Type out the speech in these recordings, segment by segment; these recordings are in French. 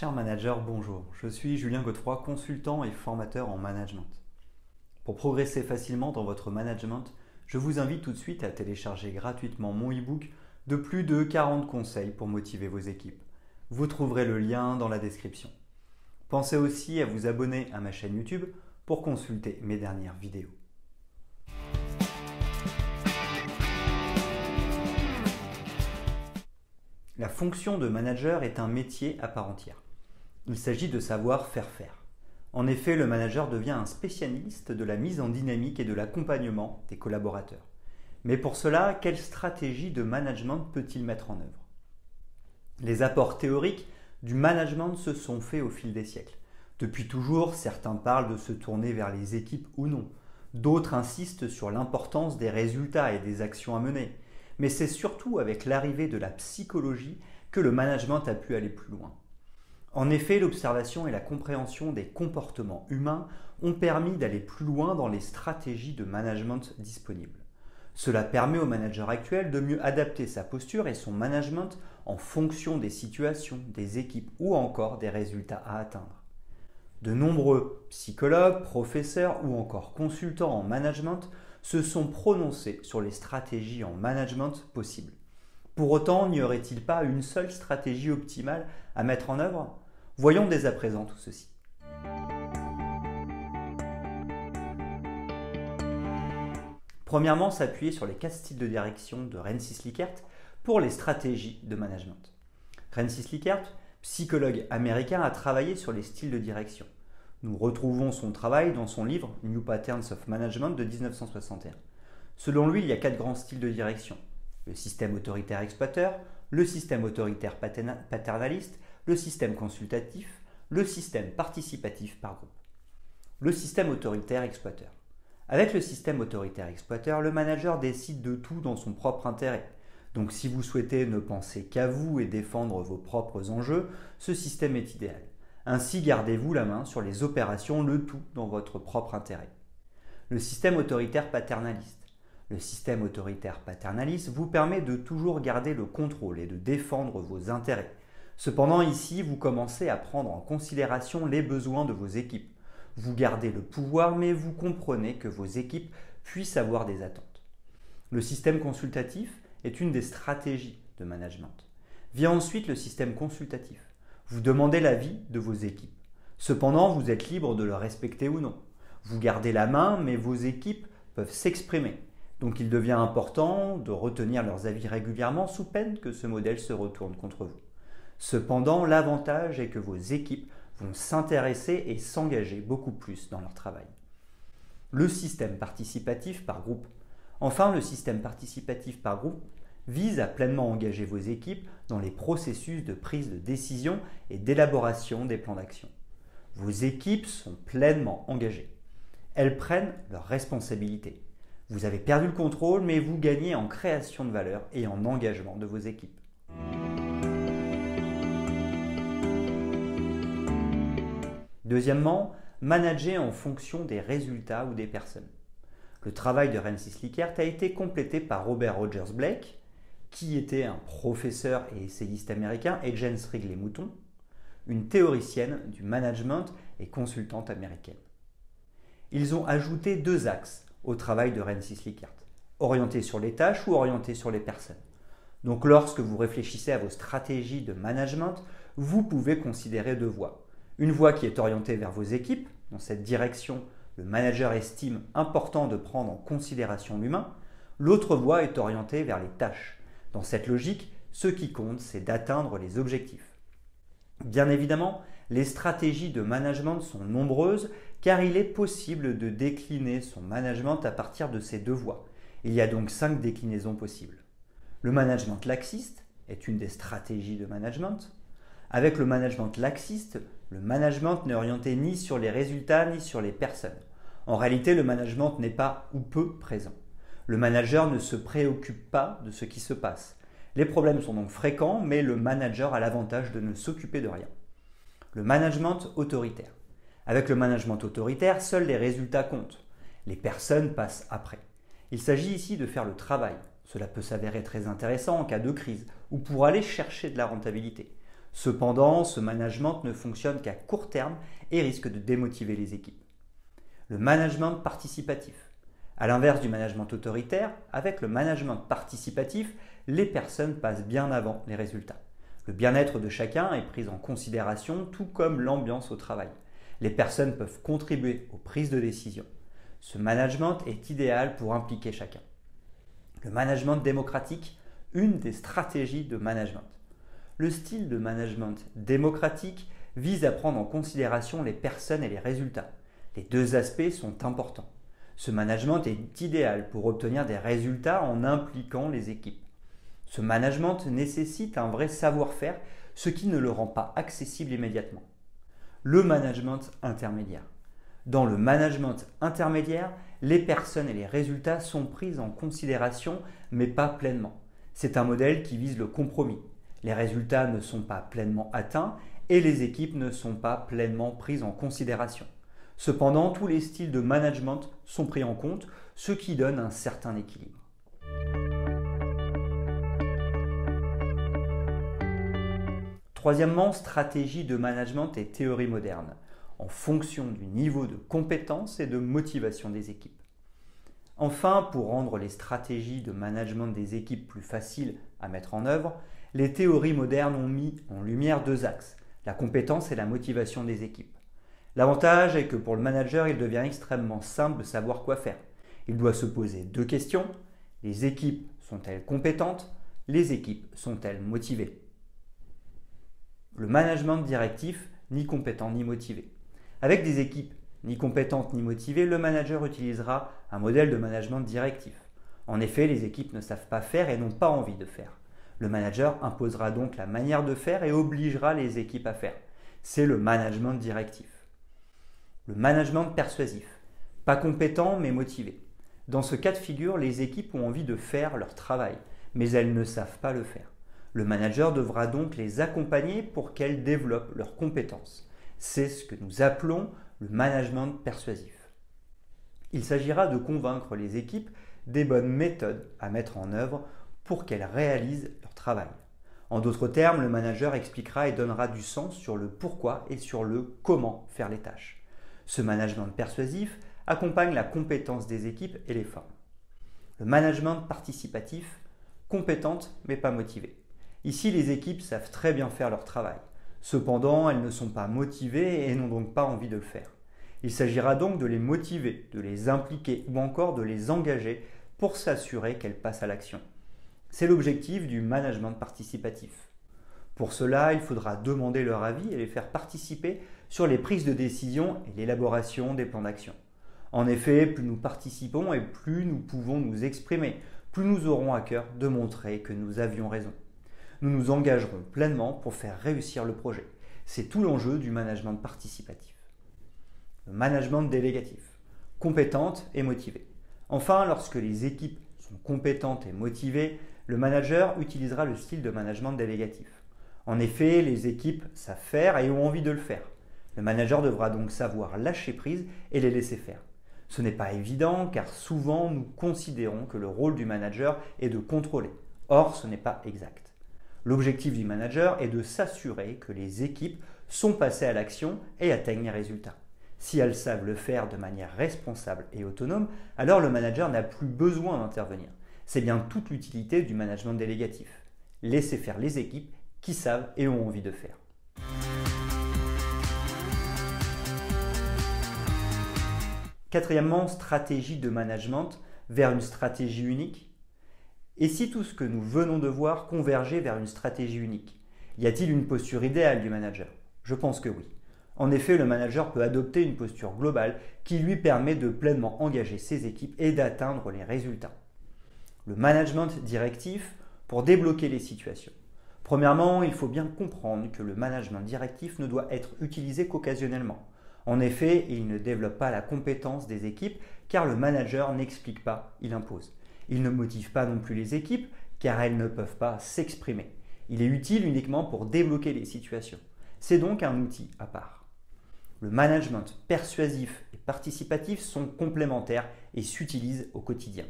Cher manager, bonjour. Je suis Julien Godefroy, consultant et formateur en management. Pour progresser facilement dans votre management, je vous invite tout de suite à télécharger gratuitement mon e-book de plus de 40 conseils pour motiver vos équipes. Vous trouverez le lien dans la description. Pensez aussi à vous abonner à ma chaîne YouTube pour consulter mes dernières vidéos. La fonction de manager est un métier à part entière. Il s'agit de savoir faire faire. En effet, le manager devient un spécialiste de la mise en dynamique et de l'accompagnement des collaborateurs. Mais pour cela, quelle stratégie de management peut-il mettre en œuvre? Les apports théoriques du management se sont faits au fil des siècles. Depuis toujours, certains parlent de se tourner vers les équipes ou non. D'autres insistent sur l'importance des résultats et des actions à mener. Mais c'est surtout avec l'arrivée de la psychologie que le management a pu aller plus loin. En effet, l'observation et la compréhension des comportements humains ont permis d'aller plus loin dans les stratégies de management disponibles. Cela permet au manager actuel de mieux adapter sa posture et son management en fonction des situations, des équipes ou encore des résultats à atteindre. De nombreux psychologues, professeurs ou encore consultants en management se sont prononcés sur les stratégies en management possibles. Pour autant, n'y aurait-il pas une seule stratégie optimale à mettre en œuvre? Voyons dès à présent tout ceci. Premièrement, s'appuyer sur les 4 styles de direction de Rensis Likert pour les stratégies de management. Rensis Likert, psychologue américain, a travaillé sur les styles de direction. Nous retrouvons son travail dans son livre New Patterns of Management de 1961. Selon lui, il y a 4 grands styles de direction. Le système autoritaire exploiteur, le système autoritaire paternaliste, le système consultatif, le système participatif par groupe. Le système autoritaire exploiteur. Avec le système autoritaire exploiteur, le manager décide de tout dans son propre intérêt. Donc si vous souhaitez ne penser qu'à vous et défendre vos propres enjeux, ce système est idéal. Ainsi, gardez-vous la main sur les opérations, le tout dans votre propre intérêt. Le système autoritaire paternaliste. Le système autoritaire paternaliste vous permet de toujours garder le contrôle et de défendre vos intérêts. Cependant, ici, vous commencez à prendre en considération les besoins de vos équipes. Vous gardez le pouvoir, mais vous comprenez que vos équipes puissent avoir des attentes. Le système consultatif est une des stratégies de management. Vient ensuite le système consultatif. Vous demandez l'avis de vos équipes. Cependant, vous êtes libre de le respecter ou non. Vous gardez la main, mais vos équipes peuvent s'exprimer. Donc il devient important de retenir leurs avis régulièrement sous peine que ce modèle se retourne contre vous. Cependant, l'avantage est que vos équipes vont s'intéresser et s'engager beaucoup plus dans leur travail. Le système participatif par groupe. Enfin, le système participatif par groupe vise à pleinement engager vos équipes dans les processus de prise de décision et d'élaboration des plans d'action. Vos équipes sont pleinement engagées. Elles prennent leurs responsabilités. Vous avez perdu le contrôle, mais vous gagnez en création de valeur et en engagement de vos équipes. Deuxièmement, manager en fonction des résultats ou des personnes. Le travail de Rensis Likert a été complété par Robert Rogers Blake, qui était un professeur et essayiste américain, et Jane Strigley-Mouton, une théoricienne du management et consultante américaine. Ils ont ajouté 2 axes au travail de Rensis Likert, orienté sur les tâches ou orienté sur les personnes. Donc lorsque vous réfléchissez à vos stratégies de management, vous pouvez considérer 2 voies. Une voie qui est orientée vers vos équipes. Dans cette direction, le manager estime important de prendre en considération l'humain. L'autre voie est orientée vers les tâches. Dans cette logique, ce qui compte, c'est d'atteindre les objectifs. Bien évidemment, les stratégies de management sont nombreuses car il est possible de décliner son management à partir de ces 2 voies. Il y a donc 5 déclinaisons possibles. Le management laxiste est une des stratégies de management. Avec le management laxiste, le management n'est orienté ni sur les résultats ni sur les personnes. En réalité, le management n'est pas ou peu présent. Le manager ne se préoccupe pas de ce qui se passe. Les problèmes sont donc fréquents, mais le manager a l'avantage de ne s'occuper de rien. Le management autoritaire. Avec le management autoritaire, seuls les résultats comptent. Les personnes passent après. Il s'agit ici de faire le travail. Cela peut s'avérer très intéressant en cas de crise ou pour aller chercher de la rentabilité. Cependant, ce management ne fonctionne qu'à court terme et risque de démotiver les équipes. Le management participatif. À l'inverse du management autoritaire, avec le management participatif, les personnes passent bien avant les résultats. Le bien-être de chacun est pris en considération, tout comme l'ambiance au travail. Les personnes peuvent contribuer aux prises de décision. Ce management est idéal pour impliquer chacun. Le management démocratique, une des stratégies de management. Le style de management démocratique vise à prendre en considération les personnes et les résultats. Les deux aspects sont importants. Ce management est idéal pour obtenir des résultats en impliquant les équipes. Ce management nécessite un vrai savoir-faire, ce qui ne le rend pas accessible immédiatement. Le management intermédiaire. Dans le management intermédiaire, les personnes et les résultats sont pris en considération, mais pas pleinement. C'est un modèle qui vise le compromis. Les résultats ne sont pas pleinement atteints et les équipes ne sont pas pleinement prises en considération. Cependant, tous les styles de management sont pris en compte, ce qui donne un certain équilibre. Troisièmement, stratégie de management et théorie moderne, en fonction du niveau de compétence et de motivation des équipes. Enfin, pour rendre les stratégies de management des équipes plus faciles à mettre en œuvre, les théories modernes ont mis en lumière deux axes, la compétence et la motivation des équipes. L'avantage est que pour le manager, il devient extrêmement simple de savoir quoi faire. Il doit se poser deux questions. Les équipes sont-elles compétentes? Les équipes sont-elles motivées? Le management directif, ni compétent ni motivé. Avec des équipes ni compétentes ni motivées, le manager utilisera un modèle de management directif. En effet, les équipes ne savent pas faire et n'ont pas envie de faire. Le manager imposera donc la manière de faire et obligera les équipes à faire. C'est le management directif. Le management persuasif, pas compétent mais motivé. Dans ce cas de figure, les équipes ont envie de faire leur travail, mais elles ne savent pas le faire. Le manager devra donc les accompagner pour qu'elles développent leurs compétences. C'est ce que nous appelons le management persuasif. Il s'agira de convaincre les équipes des bonnes méthodes à mettre en œuvre pour qu'elles réalisent leur travail. En d'autres termes, le manager expliquera et donnera du sens sur le pourquoi et sur le comment faire les tâches. Ce management persuasif accompagne la compétence des équipes et les forme. Le management participatif, compétente mais pas motivée. Ici, les équipes savent très bien faire leur travail. Cependant, elles ne sont pas motivées et n'ont donc pas envie de le faire. Il s'agira donc de les motiver, de les impliquer ou encore de les engager pour s'assurer qu'elles passent à l'action. C'est l'objectif du management participatif. Pour cela, il faudra demander leur avis et les faire participer sur les prises de décision et l'élaboration des plans d'action. En effet, plus nous participons et plus nous pouvons nous exprimer, plus nous aurons à cœur de montrer que nous avions raison. Nous nous engagerons pleinement pour faire réussir le projet. C'est tout l'enjeu du management participatif. Le management délégatif, compétente et motivée. Enfin, lorsque les équipes sont compétentes et motivées, le manager utilisera le style de management délégatif. En effet, les équipes savent faire et ont envie de le faire. Le manager devra donc savoir lâcher prise et les laisser faire. Ce n'est pas évident car souvent nous considérons que le rôle du manager est de contrôler. Or, ce n'est pas exact. L'objectif du manager est de s'assurer que les équipes sont passées à l'action et atteignent les résultats. Si elles savent le faire de manière responsable et autonome, alors le manager n'a plus besoin d'intervenir. C'est bien toute l'utilité du management délégatif. Laisser faire les équipes qui savent et ont envie de faire. Quatrièmement, stratégie de management vers une stratégie unique. Et si tout ce que nous venons de voir convergeait vers une stratégie unique? Y a-t-il une posture idéale du manager? Je pense que oui. En effet, le manager peut adopter une posture globale qui lui permet de pleinement engager ses équipes et d'atteindre les résultats. Le management directif pour débloquer les situations. Premièrement, il faut bien comprendre que le management directif ne doit être utilisé qu'occasionnellement. En effet, il ne développe pas la compétence des équipes car le manager n'explique pas, il impose. Il ne motive pas non plus les équipes car elles ne peuvent pas s'exprimer. Il est utile uniquement pour débloquer les situations. C'est donc un outil à part. Le management persuasif et participatif sont complémentaires et s'utilisent au quotidien.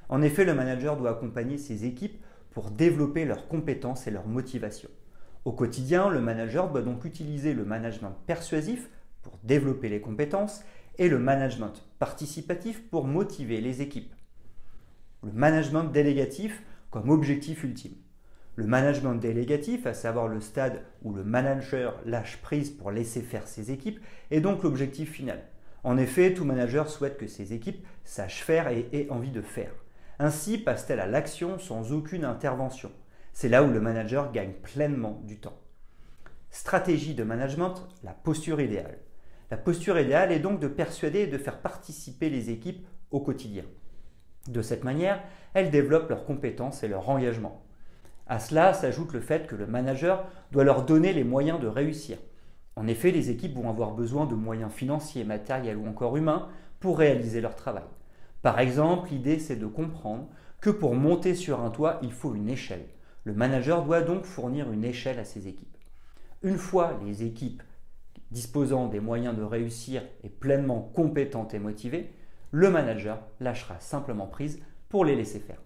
En effet, le manager doit accompagner ses équipes pour développer leurs compétences et leur motivation. Au quotidien, le manager doit donc utiliser le management persuasif pour développer les compétences et le management participatif pour motiver les équipes. Le management délégatif comme objectif ultime. Le management délégatif, à savoir le stade où le manager lâche prise pour laisser faire ses équipes, est donc l'objectif final. En effet, tout manager souhaite que ses équipes sachent faire et aient envie de faire. Ainsi passe-t-elle à l'action sans aucune intervention. C'est là où le manager gagne pleinement du temps. Stratégie de management, la posture idéale. La posture idéale est donc de persuader et de faire participer les équipes au quotidien. De cette manière, elles développent leurs compétences et leur engagement. À cela s'ajoute le fait que le manager doit leur donner les moyens de réussir. En effet, les équipes vont avoir besoin de moyens financiers, matériels ou encore humains pour réaliser leur travail. Par exemple, l'idée c'est de comprendre que pour monter sur un toit, il faut une échelle. Le manager doit donc fournir une échelle à ses équipes. Une fois les équipes disposant des moyens de réussir et pleinement compétentes et motivées, le manager lâchera simplement prise pour les laisser faire.